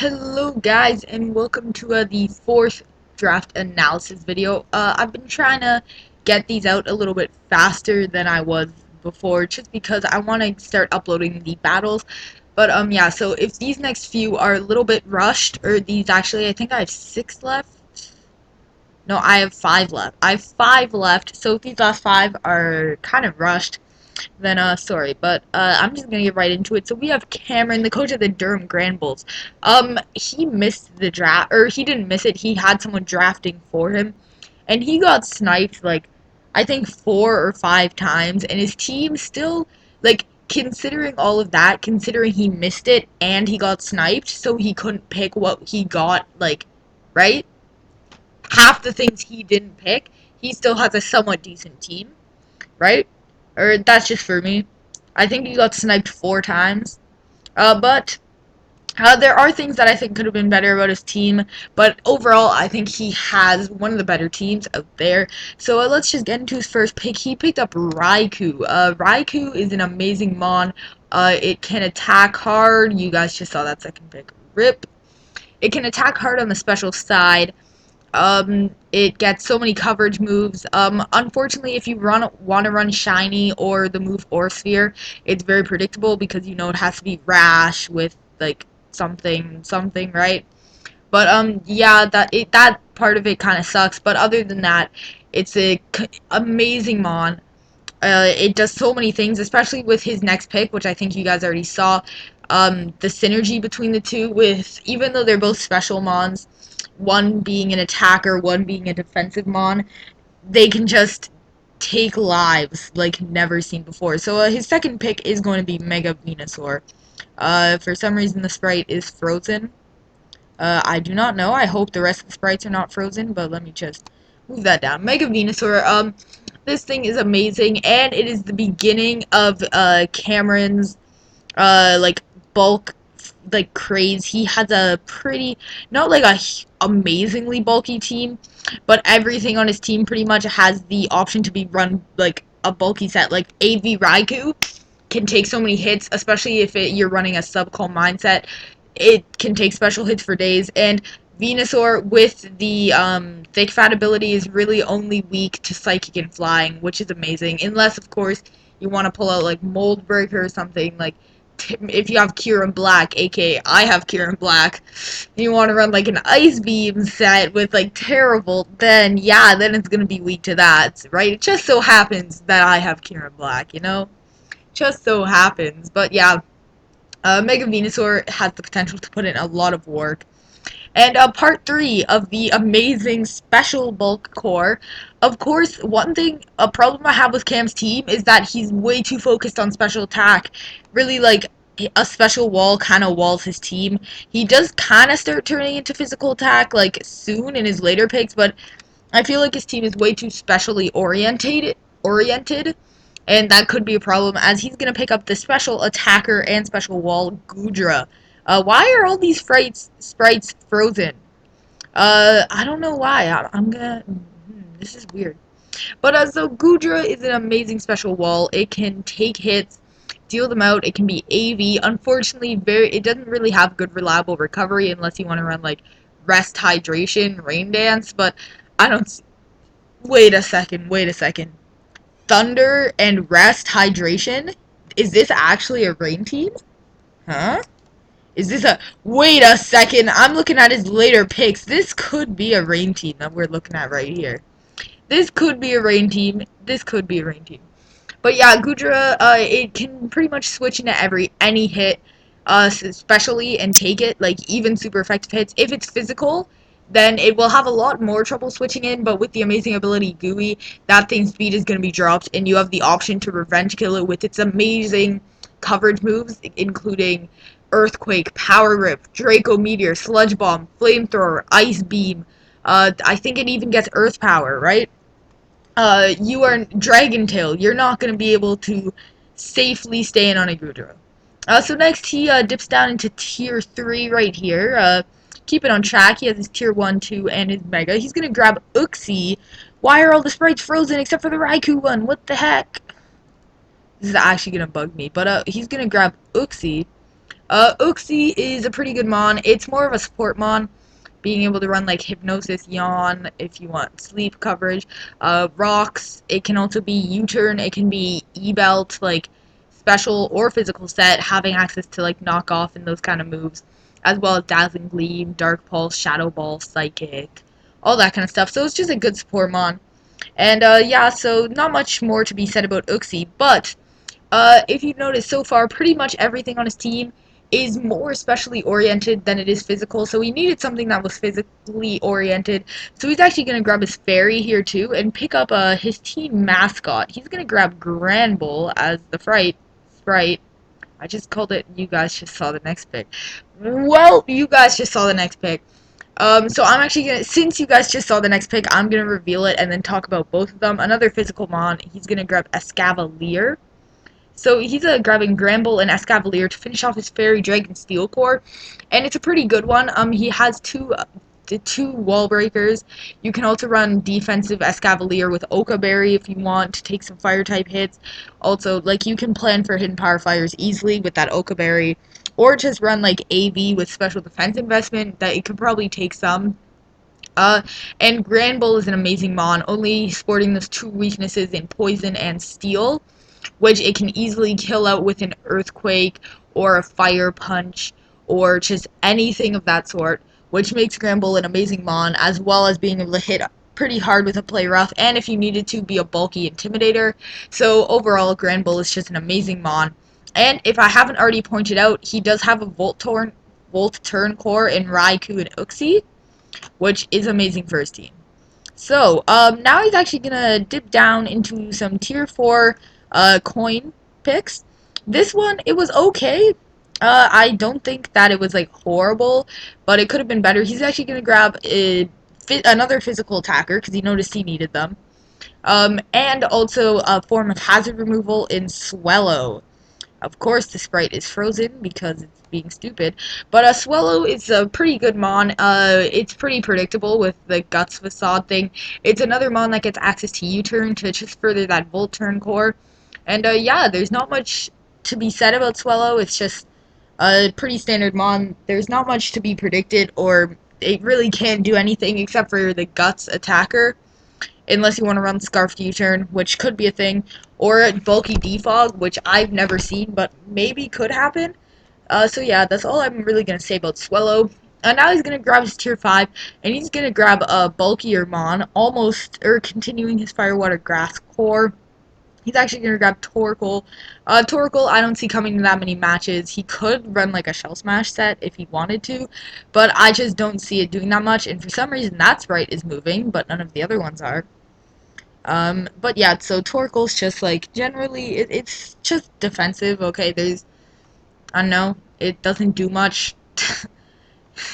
Hello guys and welcome to the fourth draft analysis video. I've been trying to get these out a little bit faster than I was before just because I want to start uploading the battles. But yeah, so if these next few are a little bit rushed, or these actually, I think I have 6 left. No, I have 5 left. I have 5 left, so if these last 5 are kind of rushed, then sorry, but I'm just gonna get right into it. So we have Cameron, the coach of the Durham Granbulls. He missed the draft, or he didn't miss it. He had someone drafting for him, and he got sniped like I think 4 or 5 times, and his team still like. Considering all of that, considering he missed it and he got sniped, so he couldn't pick what he got, like, right? Half the things he didn't pick, he still has a somewhat decent team, right? Or that's just for me. I think he got sniped 4 times. But there are things that I think could have been better about his team. But overall, I think he has one of the better teams out there. So let's just get into his first pick. He picked up Raikou. Raikou is an amazing mon. It can attack hard. You guys just saw that second pick. Rip. It can attack hard on the special side. It gets so many coverage moves. Unfortunately, if you want to run Shiny or the move or Sphere, it's very predictable because you know it has to be Rash with like something, right? But yeah, that part of it kind of sucks. But other than that, it's a amazing mon. It does so many things, especially with his next pick, which I think you guys already saw. The synergy between the two, with even though they're both special mons, one being an attacker, one being a defensive mon, they can just take lives like never seen before. So his second pick is going to be Mega Venusaur. For some reason, the sprite is frozen. I do not know. I hope the rest of the sprites are not frozen, but let me just move that down. Mega Venusaur, this thing is amazing, and it is the beginning of Cameron's like bulk like craze. He has a pretty, not like a amazingly bulky team, but everything on his team pretty much has the option to be run like a bulky set. Like AV Raikou can take so many hits, especially if you're running a sub-call mindset. It can take special hits for days, and Venusaur with the thick fat ability is really only weak to psychic and flying, which is amazing. Unless, of course, you want to pull out like Mold Breaker or something. Like if you have Cure and Black, aka I have Cure and Black, and you want to run like an Ice Beam set with like Terrible, then yeah, then it's gonna be weak to that, right? It just so happens that I have Cure and Black, you know? Just so happens. But yeah, Mega Venusaur has the potential to put in a lot of work. And part 3 of the amazing special bulk core. Of course, a problem I have with Cam's team is that he's way too focused on special attack. Really, like, a special wall kind of walls his team. He does kind of start turning into physical attack, like, soon in his later picks, but I feel like his team is way too specially oriented, and that could be a problem as he's going to pick up the special attacker and special wall Goodra. Why are all these sprites frozen? I don't know why. I'm gonna. This is weird. But so Goodra is an amazing special wall. It can take hits, deal them out. It can be AV. Unfortunately, it doesn't really have good reliable recovery unless you want to run like rest, hydration, rain dance. But I don't. Wait a second. Wait a second. Thunder and rest, hydration. Is this actually a rain team? Huh? Is this a... Wait a second, I'm looking at his later picks. This could be a rain team that we're looking at right here. This could be a rain team. This could be a rain team. But yeah, Goodra, it can pretty much switch into any hit, especially, and take it, like, even super effective hits. If it's physical, then it will have a lot more trouble switching in, but with the amazing ability Gooey, that thing's speed is going to be dropped, and you have the option to revenge kill it with its amazing coverage moves, including Earthquake, Power Grip, Draco Meteor, Sludge Bomb, Flamethrower, Ice Beam. I think it even gets Earth Power, right? You are Dragon Tail. You're not going to be able to safely stay in on a Goodra. So next he dips down into tier 3 right here. Keep it on track. He has his tier 1, 2, and his Mega. He's going to grab Uxie. Why are all the sprites frozen except for the Raikou one? What the heck? This is actually going to bug me. But he's going to grab Uxie. Uxie is a pretty good mon. It's more of a support mon, being able to run like Hypnosis, Yawn if you want sleep coverage. Rocks, it can also be U-turn, it can be E-belt, like special or physical set, having access to like knock off and those kind of moves, as well as Dazzling Gleam, Dark Pulse, Shadow Ball, Psychic, all that kind of stuff. So it's just a good support mon. And yeah, so not much more to be said about Uxie, but if you've noticed so far, pretty much everything on his team is more specially oriented than it is physical. So he needed something that was physically oriented. So he's actually going to grab his fairy here too and pick up his team mascot. He's going to grab Granbull as the sprite. I just called it. You guys just saw the next pick. Well, you guys just saw the next pick. So I'm actually gonna, since you guys just saw the next pick, I'm gonna reveal it and then talk about both of them. Another physical mon, he's gonna grab Escavalier. So he's grabbing Granbull and Escavalier to finish off his Fairy Dragon Steel Core, and it's a pretty good one. He has two wall breakers. You can also run defensive Escavalier with Oka Berry if you want to take some fire type hits. Also, like you can plan for hidden power fires easily with that Oka Berry, or just run like AV with special defense investment that it could probably take some. Uh, and Granbull is an amazing mon, only sporting those two weaknesses in poison and steel, which it can easily kill out with an earthquake or a fire punch or just anything of that sort, which makes Granbull an amazing mon, as well as being able to hit pretty hard with a play rough, and if you needed to, be a bulky intimidator. So overall, Granbull is just an amazing mon. And if I haven't already pointed out, he does have a Volt Turn core in Raikou and Uxie, which is amazing for his team. So, now he's actually gonna dip down into some tier 4 coin picks. This one, it was okay. I don't think that it was like horrible, but it could have been better. He's actually gonna grab another physical attacker because he noticed he needed them. And also a form of hazard removal in Swellow. Of course, the sprite is frozen because it's being stupid. But Swellow is a pretty good mon. It's pretty predictable with the Guts Facade thing. It's another mon that gets access to U-turn to just further that Volt Turn core. And yeah, there's not much to be said about Swellow. It's just a pretty standard mon. There's not much to be predicted, or it really can't do anything except for the Guts attacker, unless you want to run Scarfed U-turn, which could be a thing, or Bulky Defog, which I've never seen, but maybe could happen. So yeah, that's all I'm really going to say about Swellow. Now he's going to grab his tier 5, and he's going to grab a bulkier mon, continuing his Firewater Grass core. He's actually going to grab Torkoal. Torkoal, I don't see coming to that many matches. He could run like a Shell Smash set if he wanted to, but I just don't see it doing that much, and for some reason that sprite is moving, but none of the other ones are. But yeah, so Torkoal's just like, generally, it's just defensive, okay, I don't know, it doesn't do much.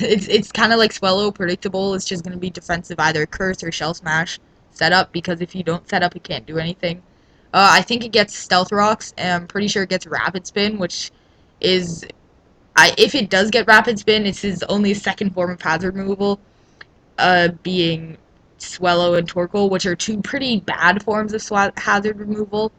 It's kind of like Swellow, predictable. It's just going to be defensive, either Curse or Shell Smash setup, because if you don't set up, it can't do anything. I think it gets Stealth Rocks, and I'm pretty sure it gets Rapid Spin, which is, if it does get Rapid Spin, it's his only second form of hazard removal, being Swellow and Torkoal, which are two pretty bad forms of hazard removal.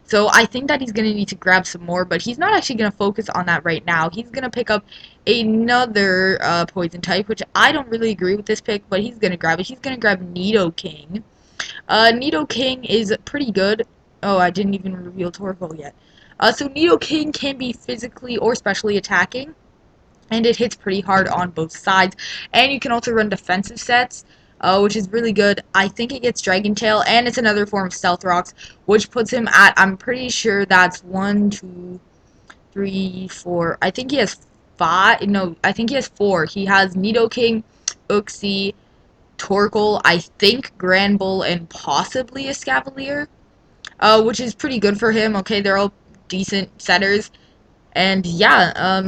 So I think that he's going to need to grab some more, but he's not actually going to focus on that right now. He's going to pick up another poison type, which I don't really agree with this pick, but he's going to grab it. He's going to grab Nidoking. Nidoking is pretty good. Oh, I didn't even reveal Torkoal yet. So Nidoking can be physically or specially attacking, and it hits pretty hard on both sides. And you can also run defensive sets, which is really good. I think it gets Dragon Tail, and it's another form of Stealth Rocks, which puts him at, I'm pretty sure that's 1, 2, 3, 4. I think he has 5. No, I think he has 4. He has Nidoking, Uxie, Torkoal, I think Granbull, and possibly Escavalier, which is pretty good for him. Okay, they're all decent setters. And yeah,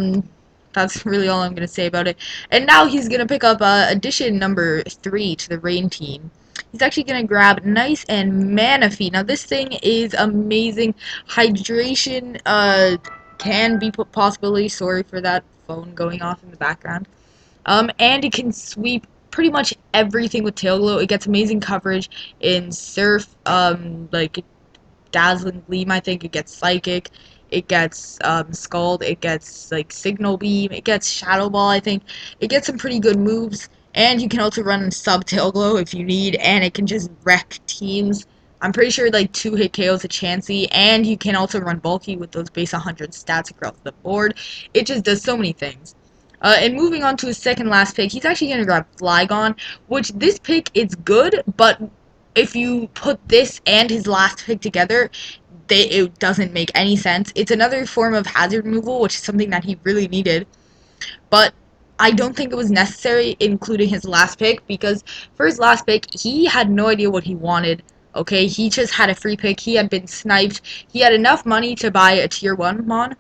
that's really all I'm going to say about it. And now he's going to pick up addition number 3 to the Rain team. He's actually going to grab Nice and Manaphy. Now this thing is amazing. Hydration can be possibility. Sorry for that phone going off in the background. And it can sweep pretty much everything with Tail Glow. It gets amazing coverage in Surf, like Dazzling Gleam, I think. It gets Psychic. it gets Scald, it gets like Signal Beam, it gets Shadow Ball, I think. It gets some pretty good moves, and you can also run Sub Tail Glow if you need, and it can just wreck teams. I'm pretty sure like 2-hit KO's a Chansey, and you can also run Bulky with those base 100 stats across the board. It just does so many things. And moving on to his second last pick, he's actually going to grab Flygon, which this pick is good, but if you put this and his last pick together, it doesn't make any sense. It's another form of hazard removal, which is something that he really needed, but I don't think it was necessary including his last pick, because for his last pick, he had no idea what he wanted. Okay, he just had a free pick. He had been sniped. He had enough money to buy a tier 1 mon,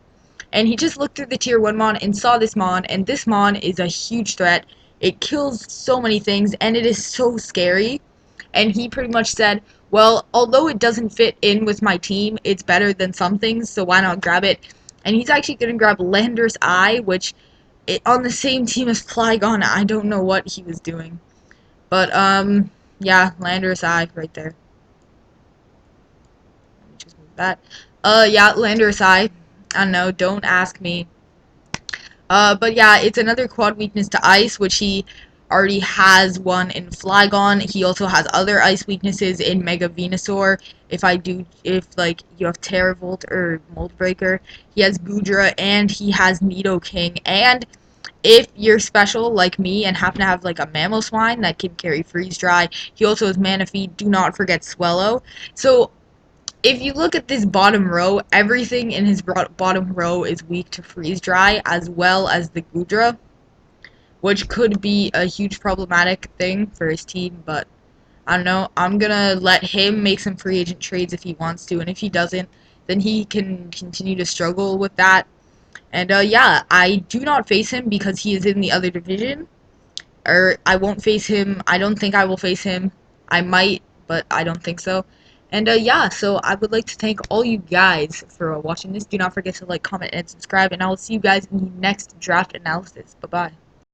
and he just looked through the tier 1 mon and saw this mon, and this mon is a huge threat. It kills so many things, and it is so scary. And he pretty much said, well, although it doesn't fit in with my team, it's better than some things, so why not grab it? And he's actually going to grab Lander's Eye, which on the same team as Flygon. I don't know what he was doing. But, yeah, Lander's Eye right there. Let me just move that. Yeah, Lander's Eye. I don't know, don't ask me. But yeah, it's another quad weakness to Ice, which he already has one in Flygon. He also has other ice weaknesses in Mega Venusaur. If like you have Terravolt or Mold Breaker, he has Goodra and he has Nidoking. And if you're special like me and happen to have like a Mamoswine that can carry Freeze Dry, he also has Manaphy. Do not forget Swellow. So if you look at this bottom row, everything in his bottom row is weak to Freeze Dry, as well as the Goodra, which could be a huge problematic thing for his team, but I don't know. I'm gonna let him make some free agent trades if he wants to, and if he doesn't, then he can continue to struggle with that. And yeah, I do not face him because he is in the other division, or I won't face him. I don't think I will face him. I might, but I don't think so. And yeah, so I would like to thank all you guys for watching this. Do not forget to like, comment, and subscribe, and I will see you guys in the next draft analysis. Bye-bye.